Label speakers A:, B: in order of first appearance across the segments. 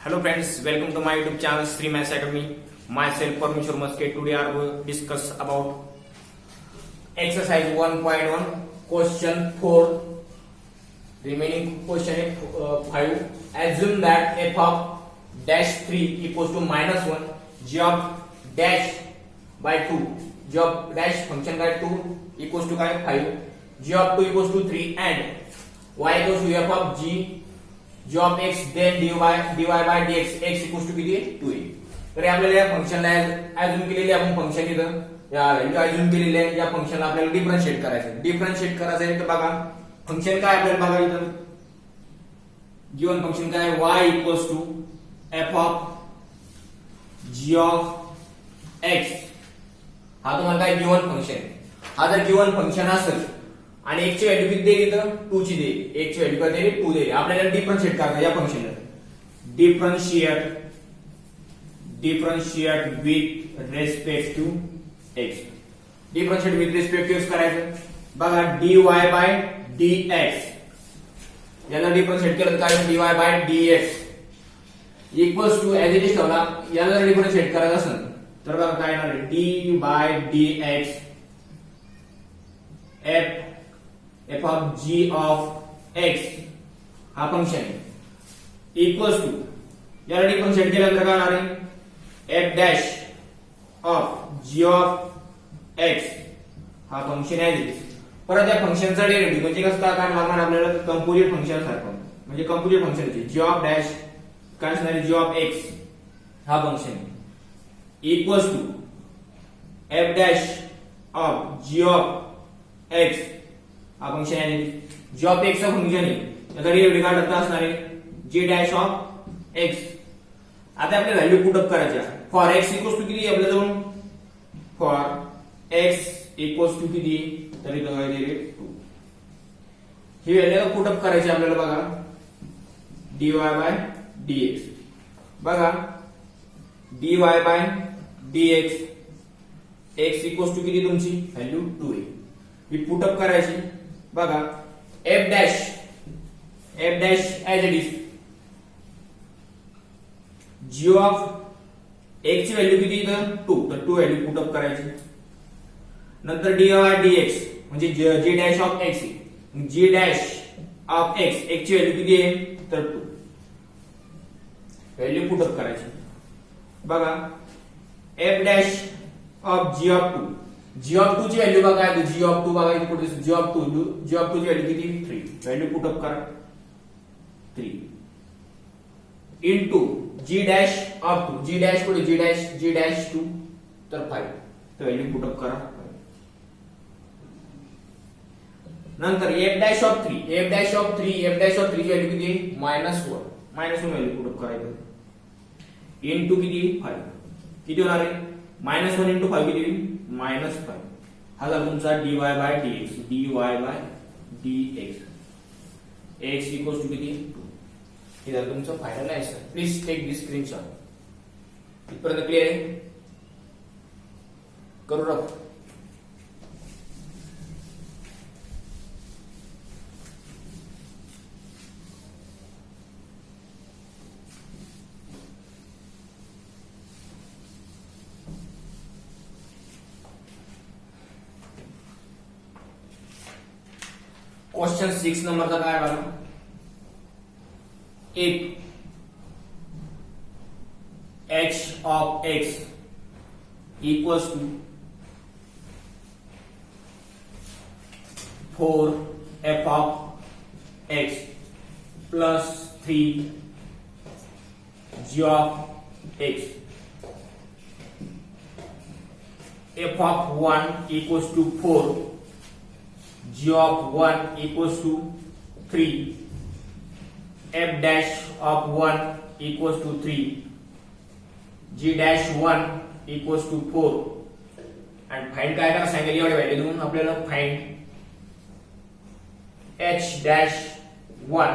A: Hello friends, welcome to my YouTube channel Sri Maths Academy. Myself Parmeshwar Maske. Today I will discuss about exercise 1.1 question 4. Remaining question 5. Assume that f of dash 3 equals to minus 1, g of dash by 2, g of dash function by 2 equals to 5, g of 2 equals to 3 and y equals to f of g of x then dy by dx x equals to किती 2a. तर आपल्याला या फंक्शनला अजून केलेली आपण function इथं या व्हॅल्यू अजून केलेली आहे. या फंक्शनला आपल्याला डिफरन्शिएट करायचं आहे तर बघा फंक्शन काय आपल्याला बघा इथं गिवन फंक्शन काय y equals to f of g of x. हा तुम्हाला काय गिवन फंक्शन. हा जर गिवन फंक्शन असेल आणि x ची व्हॅल्यू किती दिली तर 2 ची दिली. x ची व्हॅल्यू काय दिली 2 दिली. आपल्याला डिफरन्शिएट करायचं या फंक्शनला. Differentiate with respect to x. Differentiate with respect to x करायचं. बघा dy बाय dx याला डिफरन्शिएट केलं तर काय dy by dx equals to as it is ठेवला. याला डिफरन्शिएट करायचं असेल तर बघा काय येणार आहे d by dx f of g of x हा फंक्शन आहे इक्वल्स टू याला डिफरन्शिएट केल्यानंतर काय होणार आहे f dash of g of x हा फंक्शन आहे. परत या फंक्शनचा डेरिव्हेटिव्ह म्हणजे कसं काय लागणार आपल्याला कंपोजिट फंक्शन सारखं म्हणजे कंपोजिट फंक्शनचे g ऑफ डॅश काय असणार आहे g ऑफ x हा function equals to f dash of g of x हा फंक्शन आहे. g ऑफ x चा फंक्शन आहे याचा डेरिव्हेटिव्ह काढता असणार आहे g डॅश ऑफ x. आता आपल्याला व्हॅल्यू पुट अप करायची आहे. फॉर x इक्वल्स टू किती आपल्या जवळ फॉर x इक्वल्स टू किती तर इथं काय दिले 2. ही व्हॅल्यू पुट अप करायची आपल्याला बघा dy बाय dx. बघा dy by dx x equals to किती तुमची व्हॅल्यू 2 आहे. ही पुट अप करायची. बघा f dash as it is g of x ची व्हॅल्यू किती इथं 2 तर 2 व्हॅल्यू पुट अप करायची. नंतर dy dx म्हणजे g dash of x g dash of x x ची व्हॅल्यू किती आहे तर 2 व्हॅल्यू पुट अप करायची. बघा f dash of g of 2 g of 2 ची व्हॅल्यू बघा g ऑफ 2 बघा इथे g ऑफ 2 ची व्हॅल्यू किती 3 व्हॅल्यू पुट अप करा 3 into g dash of 2 g dash पुढे g डॅश 2 तर 5 तर व्हॅल्यू पुट अप करा. नंतर f डॅश ऑफ 3 ची व्हॅल्यू किती -1 व्हॅल्यू पुट अप करायचं इनटू किती 5 किती होणार आहे -1 इंटू 5 किती -5. हा झाला तुमचा dy by dx x equals to किती 2. हे झालं तुमचं final answer. Please take this screenshot. इथपर्यंत क्लिअर आहे करू राहू. क्वेश्चन 6 नंबरचा काय बघा एक h of x equals to 4f of x plus 3 g of x. f of 1 equals to 4 g of 1 equals to 3 f dash of 1 equals to 3 g dash 1 equals to 4 and find काय करा सांगितलं एवढे value देऊन आपल्याला find h dash 1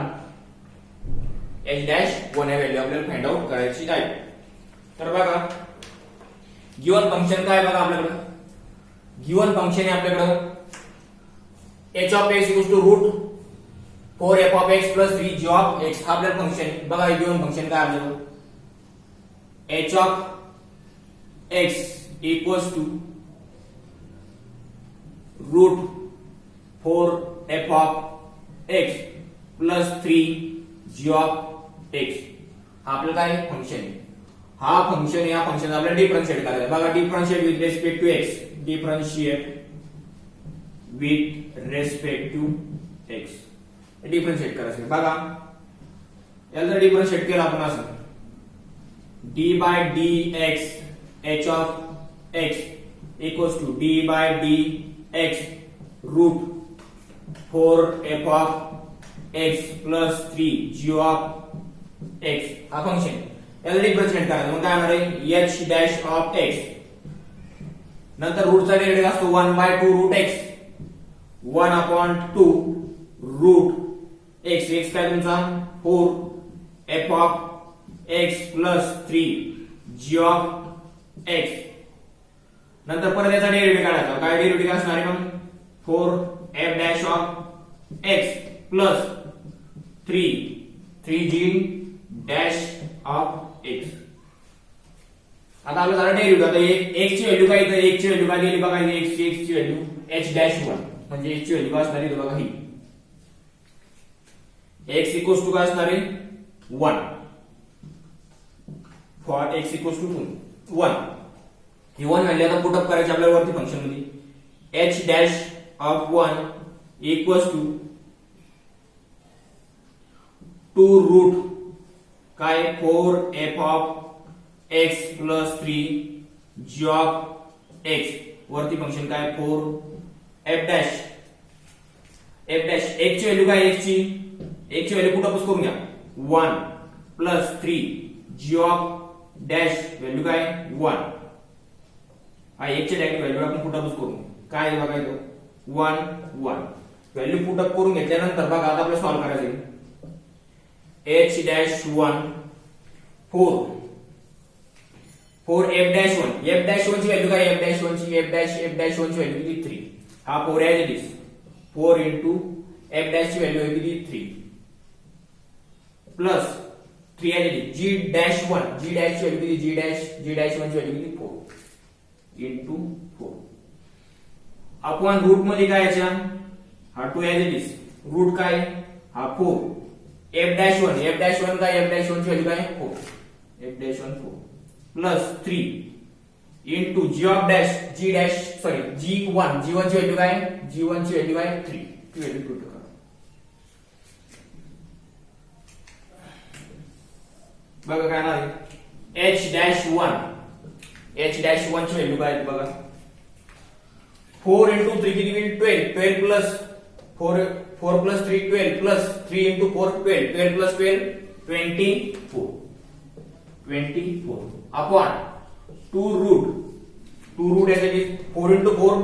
A: हे value आपल्याला find out करायची आहे. तर बघा गिवन फंक्शन काय बघा आपल्याकडे गिवन फंक्शन आहे आपल्याकडे h of x equals to root 4 f of x plus 3 g of x हा आपल्याला फंक्शन बघा गिवन फंक्शन काय आपल्याला h of x equals to root 4 f of x plus 3 g of x. हा आपलं काय फंक्शन आहे. हा फंक्शन या फंक्शन आपल्याला डिफरन्शिएट करायचं. बघा differentiate with respect to x. Differentiate with respect to x. Differentiate करायचं. बघा याला जर डिफरन्शिएट केलं आपण असं d by dx h of x equals to d by dx root 4 f of x plus 3 g of x. हा function याला differentiate करायचं. मग काय होणार आहे h डॅश ऑफ x नंतर रूटचा डेरिव्हेटिव्ह असतो 1 by 2 root x 1 upon 2 root x. x काय तुमचा 4 f of x plus 3 g of x. नंतर परत याचा डेरिव्हेटिव्ह काढायचा. काय डेरिव्हेटिव्ह असणार आहे मग 4 f dash of x plus 3g dash of x. आता आपलं झालं डेरिव्हेटिव्ह. आता x ची व्हॅल्यू काय इथे x ची व्हॅल्यू काय दिली बघा. x ची व्हॅल्यू h dash 1 म्हणजे x ची व्हॅल्यू काय असणार आहे बघा ही x इक्वल्स टू काय असणार आहे 1 फॉर x इक्वल्स टू 1. ही 1 व्हॅल्यू आता पुट अप करायची आपल्याला वरती फंक्शन मध्ये h dash of 1 equals to 2 root काय 4 f of x plus 3 g of x. वरती फंक्शन काय 4 f dash x ची व्हॅल्यू काय x ची व्हॅल्यू पुट अप करून घ्या 1 plus 3 g of dash value काय 1. हा x ची डायरेक्ट व्हॅल्यू आपण पुट अप करू. काय बघायचं 1 1 व्हॅल्यू पुट अप करून घेतल्यानंतर बघा आता आपल्याला सॉल्व्ह करायचं आहे h dash 1 4 f dash 1 ची व्हॅल्यू काय f dash 1 ची व्हॅल्यू किती 3. हा 4 as it is 4 into f dash ची व्हॅल्यू किती 3 plus 3 as it is g dash 1 ची व्हॅल्यू किती g dash 1 ची व्हॅल्यू किती 4 into 4 आपण रूट मध्ये काय याच्या हा 2 ॲज इट इज रूट काय हा 4 f dash 1 काय f dash 1 ची व्हॅल्यू काय 4 f dash 1 4 plus 3 into g of dash g1 ची व्हॅल्यू काय 3 ती व्हॅल्यू पुट करा. बघा काय ना h dash 1 ची व्हॅल्यू काय बघा 4 into 3 किती होईल 12 plus 4 plus 3 12 plus 3 into 4 12 plus 12 24 upon 2 root as it is 4 into 4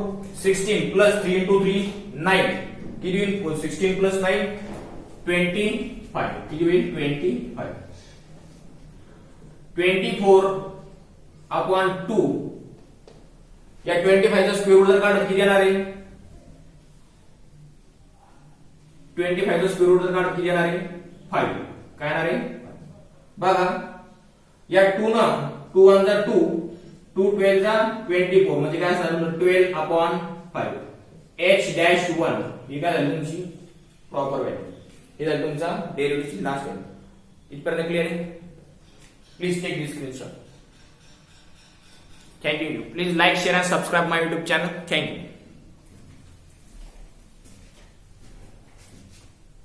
A: 16 plus 3 into 3 9 किती होईल 16 plus 9 25 किती होईल 25 24 upon 2 या 25 चा स्क्वेअर रूट जर काढलं किती येणार आहे 25 चा स्क्वेअर रूट जर काढलं किती येणार आहे 5 काय येणार आहे बघा या 2 ना 2 1 जा 2 2 12 जा 24 म्हणजे काय असणार 12 upon 5 h dash 1 ही काय झाली तुमची प्रॉपर व्हॅल्यू. हे झालं तुमचा डेरिव्हेटिव्हची लास्ट व्हॅल्यू. इथपर्यंत क्लिअर आहे. Please take this screenshot. Thank you. Please like, share and subscribe my YouTube channel. Thank you.